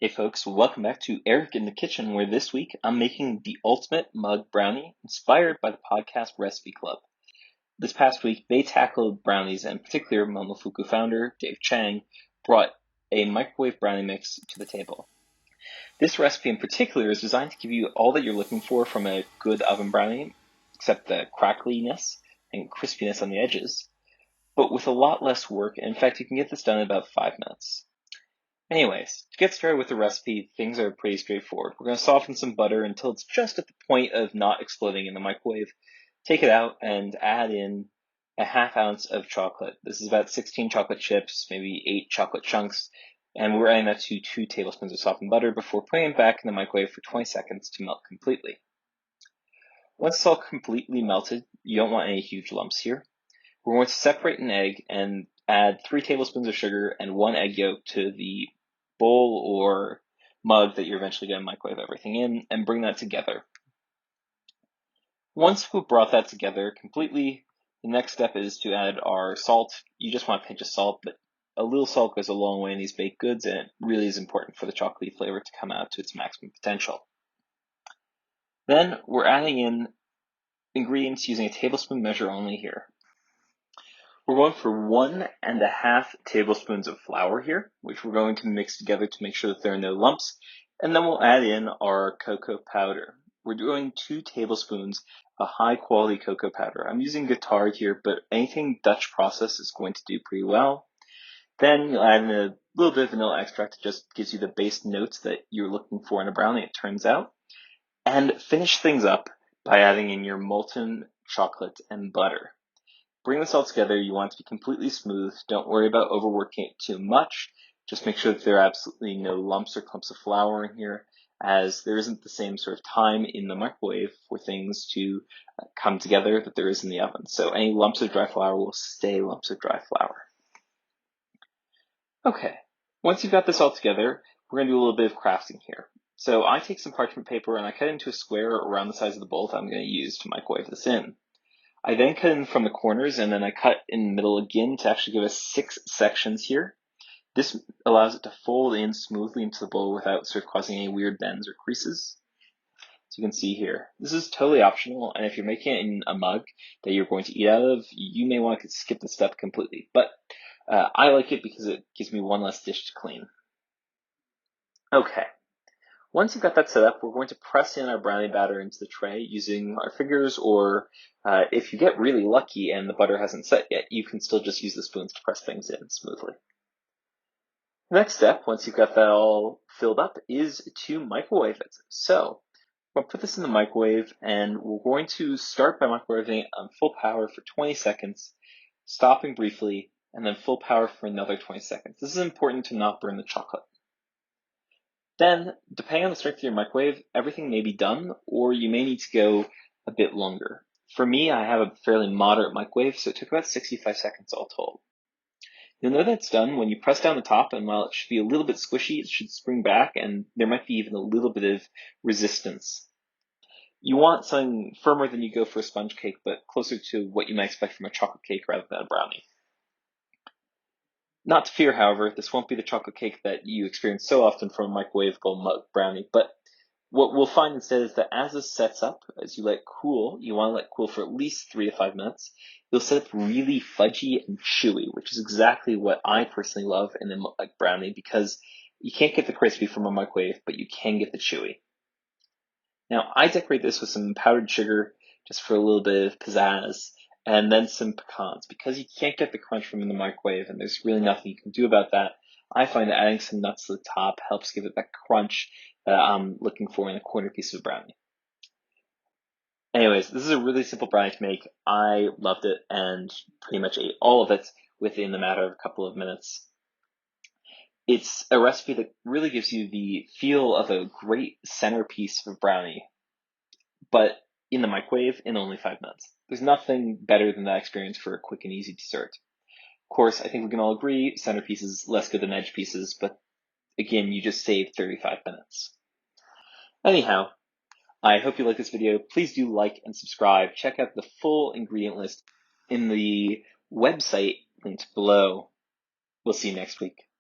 Hey folks, welcome back to Eric in the Kitchen, where this week I'm making the ultimate mug brownie inspired by the podcast Recipe Club. This past week, they tackled brownies, and in particular, Momofuku founder Dave Chang brought a microwave brownie mix to the table. This recipe in particular is designed to give you all that you're looking for from a good oven brownie, except the crackliness and crispiness on the edges, but with a lot less work. In fact, you can get this done in about 5 minutes. Anyways, to get started with the recipe, things are pretty straightforward. We're going to soften some butter until it's just at the point of not exploding in the microwave. Take it out and add in a ½ ounce of chocolate. This is about 16 chocolate chips, maybe 8 chocolate chunks, and we're adding that to 2 tablespoons of softened butter before putting it back in the microwave for 20 seconds to melt completely. Once it's all completely melted, you don't want any huge lumps here. We're going to separate an egg and add 3 tablespoons of sugar and 1 egg yolk to the bowl or mug that you're eventually going to microwave everything in, and bring that together. Once we've brought that together completely, the next step is to add our salt. You just want a pinch of salt, but a little salt goes a long way in these baked goods, and it really is important for the chocolatey flavor to come out to its maximum potential. Then we're adding in ingredients using a tablespoon measure only here. We're going for 1½ tablespoons of flour here, which we're going to mix together to make sure that there are no lumps. And then we'll add in our cocoa powder. We're doing 2 tablespoons of high quality cocoa powder. I'm using Guitar here, but anything Dutch process is going to do pretty well. Then you'll add in a little bit of vanilla extract. It just gives you the base notes that you're looking for in a brownie, it turns out. And finish things up by adding in your molten chocolate and butter. Bring this all together. You want it to be completely smooth. Don't worry about overworking it too much. Just make sure that there are absolutely no lumps or clumps of flour in here, as there isn't the same sort of time in the microwave for things to come together that there is in the oven. So any lumps of dry flour will stay lumps of dry flour. Okay, once you've got this all together, we're going to do a little bit of crafting here. So I take some parchment paper and I cut it into a square around the size of the bowl that I'm going to use to microwave this in. I then cut in from the corners, and then I cut in the middle again to actually give us 6 sections here. This allows it to fold in smoothly into the bowl without sort of causing any weird bends or creases. So you can see here, this is totally optional, and if you're making it in a mug that you're going to eat out of, you may want to skip this step completely. But I like it because it gives me one less dish to clean. Okay. Once you've got that set up, we're going to press in our brownie batter into the tray using our fingers, or if you get really lucky and the butter hasn't set yet, you can still just use the spoons to press things in smoothly. The next step, once you've got that all filled up, is to microwave it. So we'll put this in the microwave, and we're going to start by microwaving it on full power for 20 seconds, stopping briefly, and then full power for another 20 seconds. This is important to not burn the chocolate. Then, depending on the strength of your microwave, everything may be done, or you may need to go a bit longer. For me, I have a fairly moderate microwave, so it took about 65 seconds all told. You'll know that's done when you press down the top, and while it should be a little bit squishy, it should spring back, and there might be even a little bit of resistance. You want something firmer than you go for a sponge cake, but closer to what you might expect from a chocolate cake rather than a brownie. Not to fear, however, this won't be the chocolate cake that you experience so often from a microwavable mug brownie, but what we'll find instead is that as this sets up, as you let it cool, you want to let it cool for at least 3 to 5 minutes, you'll set up really fudgy and chewy, which is exactly what I personally love in a mug brownie, because you can't get the crispy from a microwave, but you can get the chewy. Now, I decorate this with some powdered sugar, just for a little bit of pizzazz, and then some pecans. Because you can't get the crunch from in the microwave, and there's really nothing you can do about that, I find that adding some nuts to the top helps give it that crunch that I'm looking for in a corner piece of brownie. Anyways, this is a really simple brownie to make. I loved it and pretty much ate all of it within the matter of a couple of minutes. It's a recipe that really gives you the feel of a great centerpiece of brownie, but in the microwave in only 5 minutes. There's nothing better than that experience for a quick and easy dessert. Of course, I think we can all agree centerpiece is less good than edge pieces, but again, you just saved 35 minutes. Anyhow, I hope you like this video. Please do like and subscribe. Check out the full ingredient list in the website linked below. We'll see you next week.